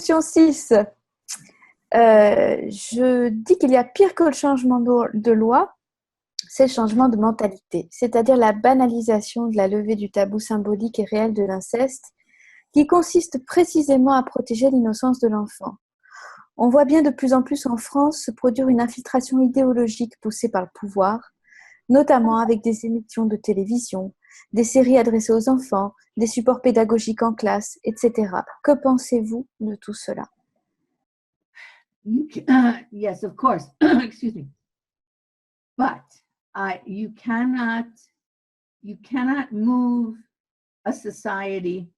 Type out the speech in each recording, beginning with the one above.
question 6. Je dis qu'il y a pire que le changement de loi, c'est le changement de mentalité, c'est-à-dire la banalisation de la levée du tabou symbolique et réel de l'inceste, qui consiste précisément à protéger l'innocence de l'enfant. On voit bien de plus en plus en France se produire une infiltration idéologique poussée par le pouvoir, notamment avec des émissions de télévision, des séries adressées aux enfants, des supports pédagogiques en classe, etc. Que pensez-vous de tout cela? Yes, of course. Excuse me. But you cannot move a society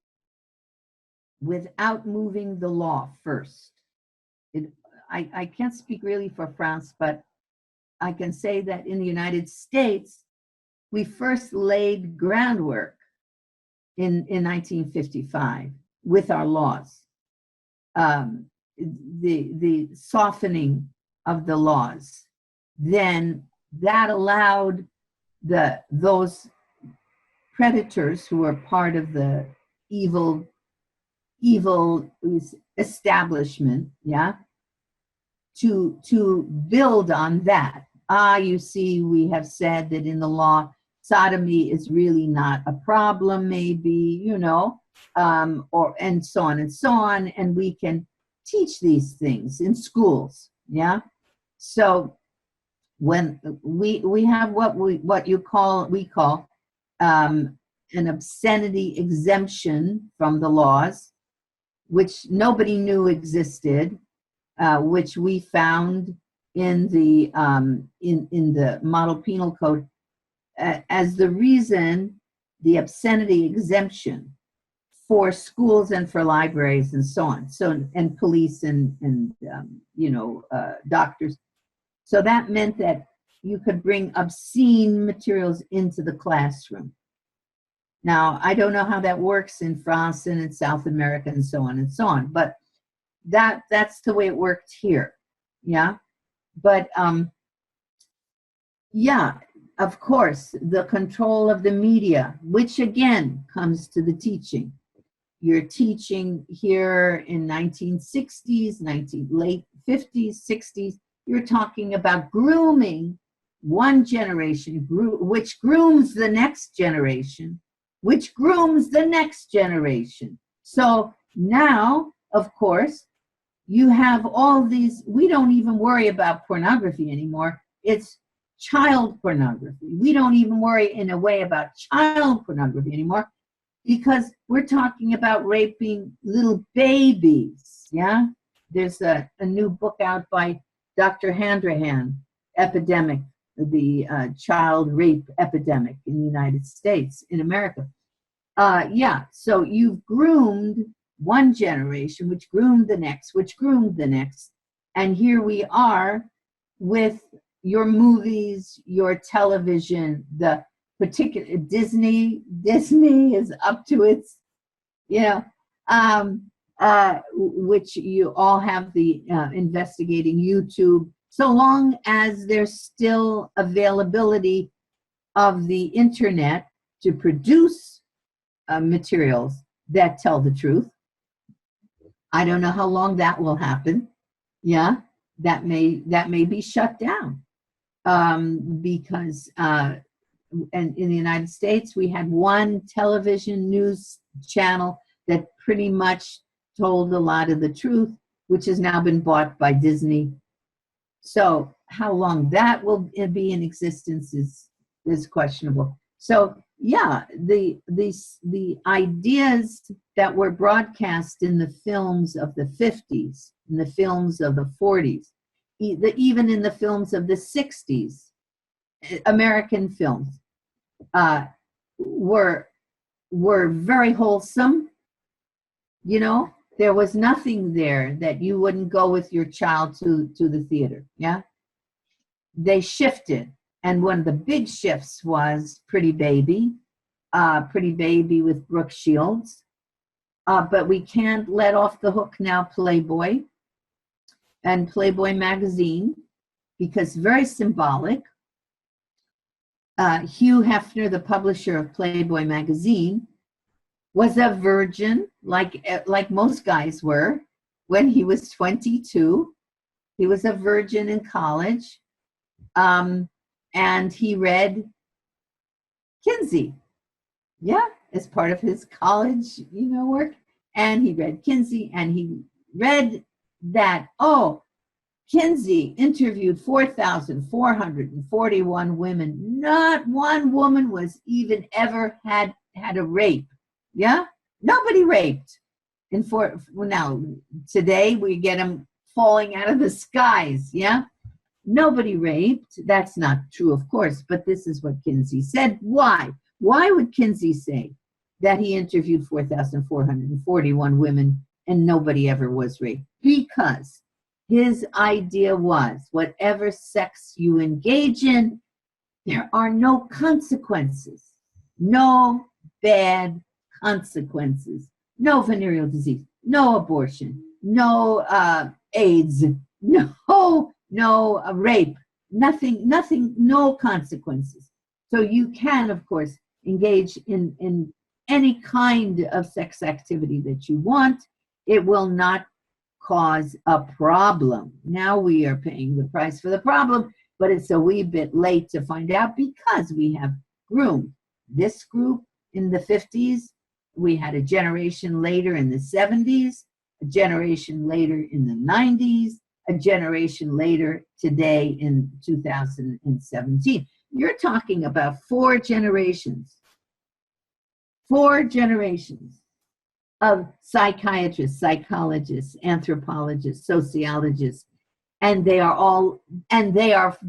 without moving the law first. I can't speak really for France, but I can say that in the United States, we first laid groundwork in 1955 with our laws. The softening of the laws, then that allowed those predators who were part of the evil establishment, yeah, to build on that. You see, we have said that in the law, sodomy is really not a problem, maybe, you know, and so on, and we can teach these things in schools, yeah. So when we have what we call an obscenity exemption from the laws, which nobody knew existed, which we found in the model penal code as the reason, the obscenity exemption for schools and for libraries and so on, and police and doctors. So that meant that you could bring obscene materials into the classroom. Now, I don't know how that works in France and in South America and so on, but that's the way it worked here, yeah? But yeah, of course, the control of the media, which again comes to the teaching. You're teaching here in 1960s, late 50s, 60s, you're talking about grooming one generation, which grooms the next generation, which grooms the next generation. So now, of course, you have all these, we don't even worry about pornography anymore. It's child pornography. We don't even worry in a way about child pornography anymore because we're talking about raping little babies, yeah? There's a new book out by Dr. Handrahan, Epidemic, the child rape epidemic in the United States, in America. Yeah, so you've groomed one generation, which groomed the next, which groomed the next. And here we are with your movies, your television, the particular Disney is up to its, which you all have the investigating YouTube, so long as there's still availability of the internet to produce materials that tell the truth. I don't know how long that will happen. Yeah, that may be shut down because and in the United States we had one television news channel that pretty much told a lot of the truth, which has now been bought by Disney. So how long that will be in existence is questionable. So yeah, the ideas that were broadcast in the films of the 50s, in the films of the 40s, even in the films of the 60s, American films, were very wholesome. You know, there was nothing there that you wouldn't go with your child to the theater. Yeah, they shifted. And one of the big shifts was Pretty Baby with Brooke Shields. But we can't let off the hook now Playboy and Playboy magazine, because very symbolic. Hugh Hefner, the publisher of Playboy magazine, was a virgin, like most guys were. when he was 22. He was a virgin in college. And he read Kinsey, yeah, as part of his college, work. And he read Kinsey, and he read that, Kinsey interviewed 4,441 women. Not one woman was even ever had a rape. Yeah, nobody raped. And now today we get them falling out of the skies. Yeah, nobody raped. That's not true, of course, but this is what Kinsey said. Why? Why would Kinsey say that he interviewed 4,441 women and nobody ever was raped? Because his idea was, whatever sex you engage in, there are no consequences. No bad consequences. No venereal disease. No abortion. No AIDS. No rape. Nothing, no consequences. So you can, of course, engage in any kind of sex activity that you want. It will not cause a problem. Now we are paying the price for the problem, but it's a wee bit late to find out because we have groomed this group in the 50s. We had a generation later in the 70s, a generation later in the 90s, a generation later today in 2017. You're talking about 4 generations. 4 generations of psychiatrists, psychologists, anthropologists, sociologists, and they are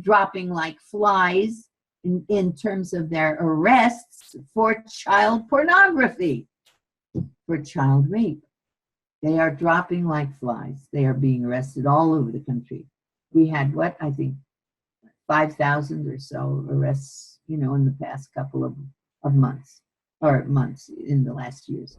dropping like flies in terms of their arrests for child pornography, for child rape. They are dropping like flies. They are being arrested all over the country. We had, I think 5,000 or so arrests, in the past couple of months. Or months in the last years.